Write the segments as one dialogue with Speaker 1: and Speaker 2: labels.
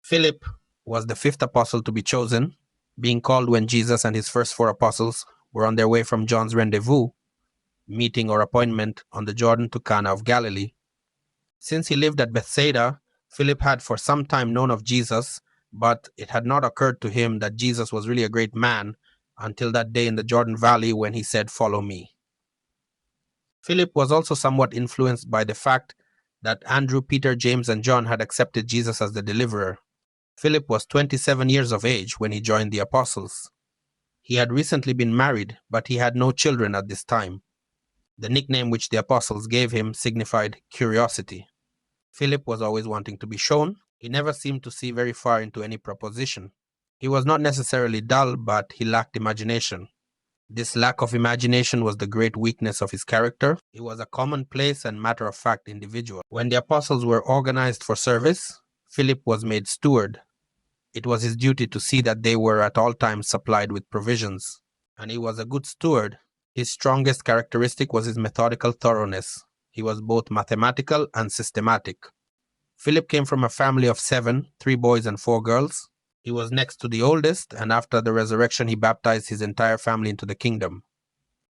Speaker 1: Philip was the fifth apostle to be chosen, being called when Jesus and his first four apostles were on their way from John's rendezvous, meeting or appointment on the Jordan to Cana of Galilee. Since he lived at Bethsaida, Philip had for some time known of Jesus, but it had not occurred to him that Jesus was really a great man until that day in the Jordan Valley when he said, "Follow me." Philip was also somewhat influenced by the fact that Andrew, Peter, James, and John had accepted Jesus as the deliverer. Philip was 27 years of age when he joined the apostles. He had recently been married, but he had no children at this time. The nickname which the apostles gave him signified curiosity. Philip was always wanting to be shown. He never seemed to see very far into any proposition. He was not necessarily dull, but he lacked imagination. This lack of imagination was the great weakness of his character. He was a commonplace and matter-of-fact individual. When the apostles were organized for service, Philip was made steward. It was his duty to see that they were at all times supplied with provisions. And he was a good steward. His strongest characteristic was his methodical thoroughness. He was both mathematical and systematic. Philip came from a family of 7, 3 boys and 4 girls. He was next to the oldest, and after the resurrection he baptized his entire family into the kingdom.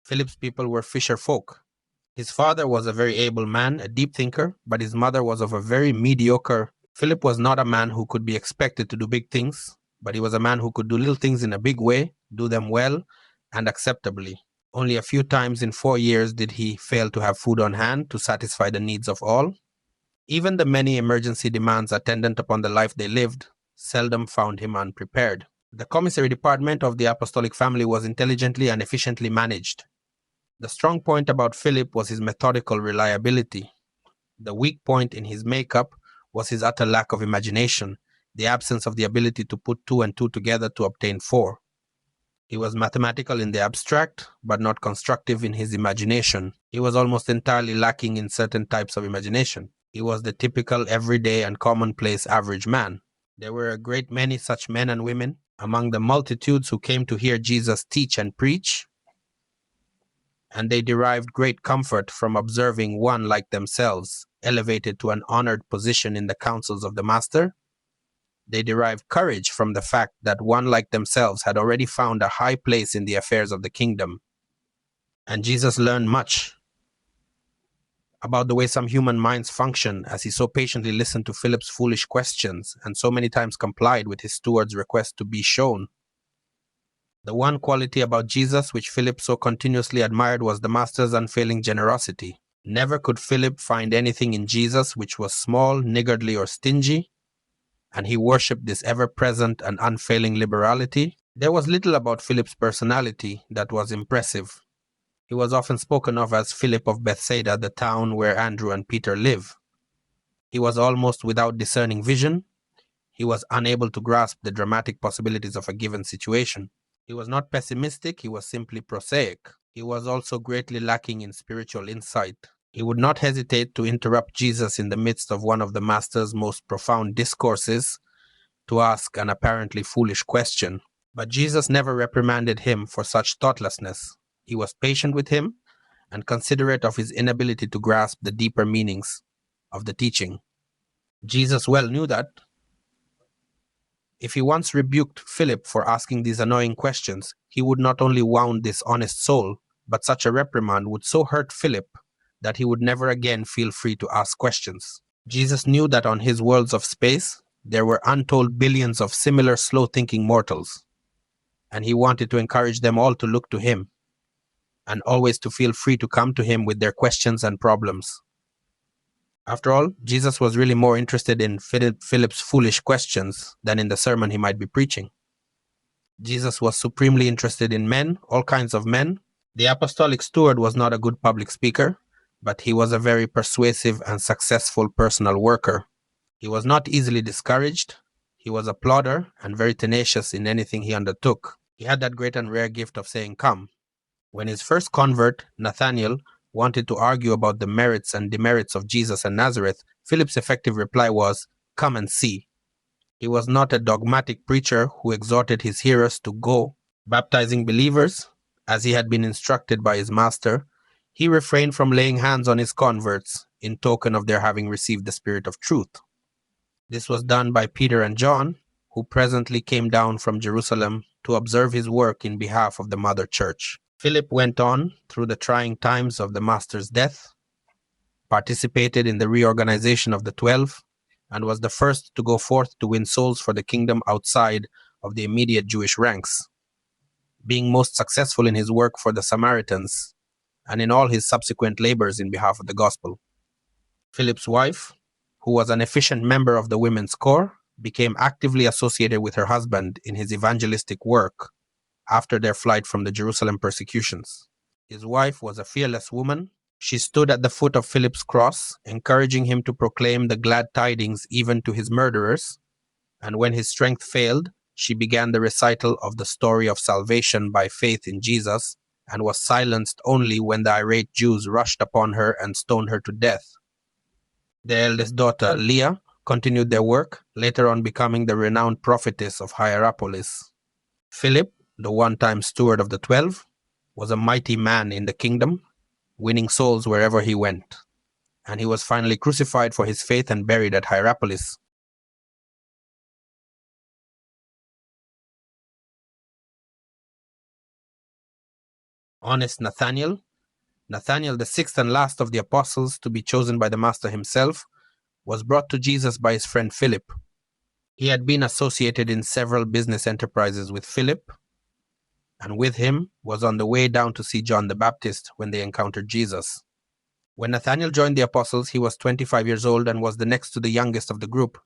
Speaker 1: Philip's people were fisher folk. His father was a very able man, a deep thinker, but his mother was of a very mediocre. Philip was not a man who could be expected to do big things, but he was a man who could do little things in a big way, do them well and acceptably. Only a few times in 4 years did he fail to have food on hand to satisfy the needs of all. Even the many emergency demands attendant upon the life they lived seldom found him unprepared. The commissary department of the apostolic family was intelligently and efficiently managed. The strong point about Philip was his methodical reliability. The weak point in his makeup was his utter lack of imagination, the absence of the ability to put 2 and 2 together to obtain 4. He was mathematical in the abstract, but not constructive in his imagination. He was almost entirely lacking in certain types of imagination. He was the typical everyday and commonplace average man. There were a great many such men and women among the multitudes who came to hear Jesus teach and preach, and they derived great comfort from observing one like themselves elevated to an honored position in the councils of the Master. They derived courage from the fact that one like themselves had already found a high place in the affairs of the kingdom. And Jesus learned much about the way some human minds function as he so patiently listened to Philip's foolish questions and so many times complied with his steward's request to be shown. The one quality about Jesus which Philip so continuously admired was the Master's unfailing generosity. Never could Philip find anything in Jesus which was small, niggardly, or stingy, and he worshipped this ever-present and unfailing liberality. There was little about Philip's personality that was impressive. He was often spoken of as Philip of Bethsaida, the town where Andrew and Peter live. He was almost without discerning vision. He was unable to grasp the dramatic possibilities of a given situation. He was not pessimistic, he was simply prosaic. He was also greatly lacking in spiritual insight. He would not hesitate to interrupt Jesus in the midst of one of the Master's most profound discourses to ask an apparently foolish question. But Jesus never reprimanded him for such thoughtlessness. He was patient with him and considerate of his inability to grasp the deeper meanings of the teaching. Jesus well knew that if he once rebuked Philip for asking these annoying questions, he would not only wound this honest soul, but such a reprimand would so hurt Philip that he would never again feel free to ask questions. Jesus knew that on his worlds of space, there were untold billions of similar slow-thinking mortals, and he wanted to encourage them all to look to him, and always to feel free to come to him with their questions and problems. After all, Jesus was really more interested in Philip's foolish questions than in the sermon he might be preaching. Jesus was supremely interested in men, all kinds of men. The apostolic steward was not a good public speaker, but he was a very persuasive and successful personal worker. He was not easily discouraged. He was a plodder and very tenacious in anything he undertook. He had that great and rare gift of saying, "Come." When his first convert, Nathaniel, wanted to argue about the merits and demerits of Jesus and Nazareth, Philip's effective reply was, "Come and see." He was not a dogmatic preacher who exhorted his hearers to go baptizing believers, as he had been instructed by his Master. He refrained from laying hands on his converts in token of their having received the Spirit of truth. This was done by Peter and John, who presently came down from Jerusalem to observe his work in behalf of the Mother Church. Philip went on through the trying times of the Master's death, participated in the reorganization of the 12, and was the first to go forth to win souls for the kingdom outside of the immediate Jewish ranks, being most successful in his work for the Samaritans and in all his subsequent labors in behalf of the gospel. Philip's wife, who was an efficient member of the women's corps, became actively associated with her husband in his evangelistic work after their flight from the Jerusalem persecutions. His wife was a fearless woman. She stood at the foot of Philip's cross, encouraging him to proclaim the glad tidings even to his murderers, and when his strength failed, she began the recital of the story of salvation by faith in Jesus, and was silenced only when the irate Jews rushed upon her and stoned her to death. Their eldest daughter, Leah, continued their work, later on becoming the renowned prophetess of Hierapolis. Philip, the one-time steward of the 12, was a mighty man in the kingdom, winning souls wherever he went, and he was finally crucified for his faith and buried at Hierapolis. Honest Nathaniel, the sixth and last of the apostles to be chosen by the Master himself, was brought to Jesus by his friend Philip. He had been associated in several business enterprises with Philip, and with him was on the way down to see John the Baptist when they encountered Jesus. When Nathaniel joined the apostles, he was 25 years old and was the next to the youngest of the group.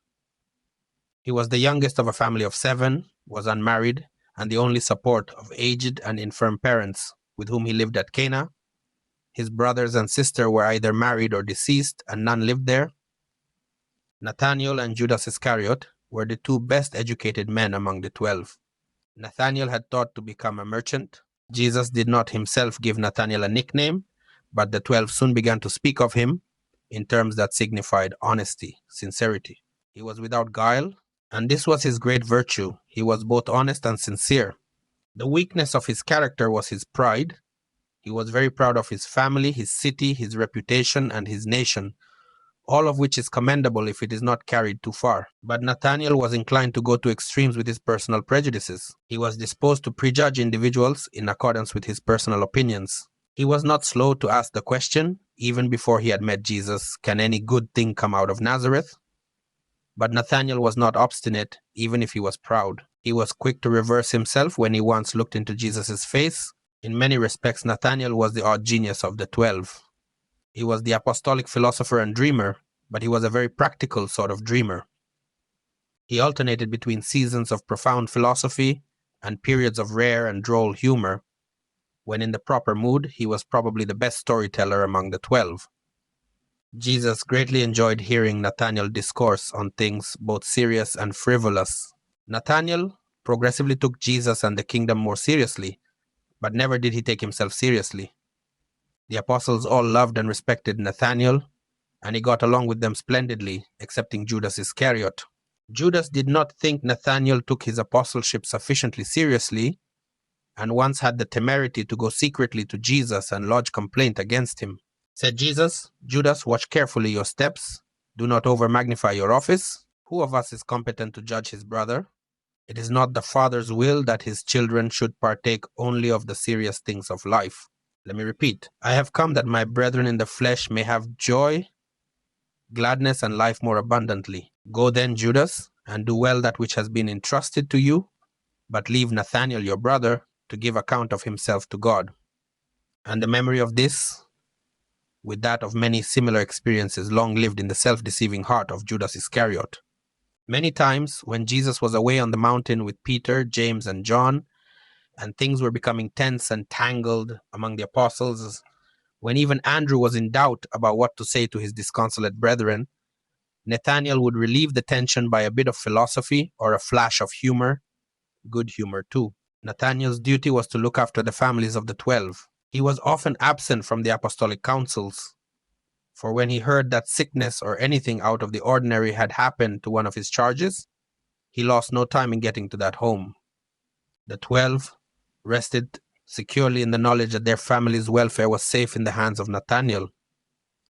Speaker 1: He was the youngest of a family of 7, was unmarried, and the only support of aged and infirm parents with whom he lived at Cana. His brothers and sister were either married or deceased, and none lived there. Nathaniel and Judas Iscariot were the 2 best educated men among the 12. Nathaniel had thought to become a merchant. Jesus did not himself give Nathaniel a nickname, but the 12 soon began to speak of him in terms that signified honesty, sincerity. He was without guile, and this was his great virtue. He was both honest and sincere. The weakness of his character was his pride. He was very proud of his family, his city, his reputation, and his nation, all of which is commendable if it is not carried too far. But Nathaniel was inclined to go to extremes with his personal prejudices. He was disposed to prejudge individuals in accordance with his personal opinions. He was not slow to ask the question, even before he had met Jesus, can any good thing come out of Nazareth? But Nathaniel was not obstinate, even if he was proud. He was quick to reverse himself when he once looked into Jesus' face. In many respects, Nathaniel was the odd genius of the 12. He was the apostolic philosopher and dreamer, but he was a very practical sort of dreamer. He alternated between seasons of profound philosophy and periods of rare and droll humor. When in the proper mood, he was probably the best storyteller among the 12. Jesus greatly enjoyed hearing Nathaniel discourse on things both serious and frivolous. Nathaniel progressively took Jesus and the kingdom more seriously, but never did he take himself seriously. The apostles all loved and respected Nathaniel, and he got along with them splendidly, excepting Judas Iscariot. Judas did not think Nathaniel took his apostleship sufficiently seriously, and once had the temerity to go secretly to Jesus and lodge complaint against him. Said Jesus, Judas, watch carefully your steps. Do not over-magnify your office. Who of us is competent to judge his brother? It is not the Father's will that his children should partake only of the serious things of life. Let me repeat. I have come that my brethren in the flesh may have joy, gladness, and life more abundantly. Go then, Judas, and do well that which has been entrusted to you, but leave Nathanael your brother to give account of himself to God. And the memory of this, with that of many similar experiences, long lived in the self-deceiving heart of Judas Iscariot. Many times, when Jesus was away on the mountain with Peter, James, and John, and things were becoming tense and tangled among the apostles, when even Andrew was in doubt about what to say to his disconsolate brethren, Nathanael would relieve the tension by a bit of philosophy or a flash of humor, good humor too. Nathanael's duty was to look after the families of the 12. He was often absent from the apostolic councils, for when he heard that sickness or anything out of the ordinary had happened to one of his charges, he lost no time in getting to that home. The 12 rested securely in the knowledge that their family's welfare was safe in the hands of Nathanael.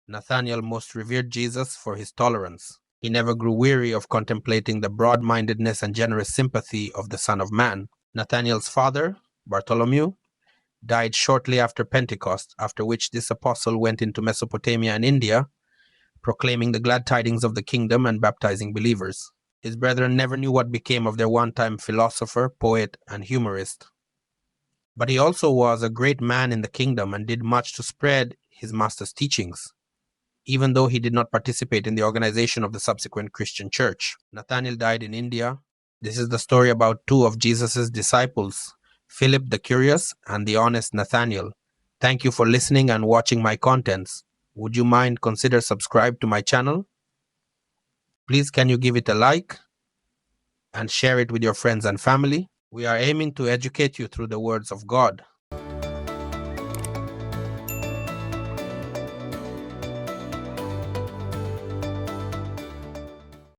Speaker 1: Nathanael most revered Jesus for his tolerance. He never grew weary of contemplating the broad-mindedness and generous sympathy of the Son of Man. Nathaniel's father, Bartholomew, died shortly after Pentecost, after which this apostle went into Mesopotamia and India, proclaiming the glad tidings of the kingdom and baptizing believers. His brethren never knew what became of their one-time philosopher, poet, and humorist. But he also was a great man in the kingdom and did much to spread his master's teachings, even though he did not participate in the organization of the subsequent Christian church. Nathaniel died in India. This is the story about two of Jesus' disciples, Philip the curious and the honest Nathaniel. Thank you for listening and watching my contents. Would you mind consider subscribe to my channel? Please can you give it a like and share it with your friends and family? We are aiming to educate you through the words of God.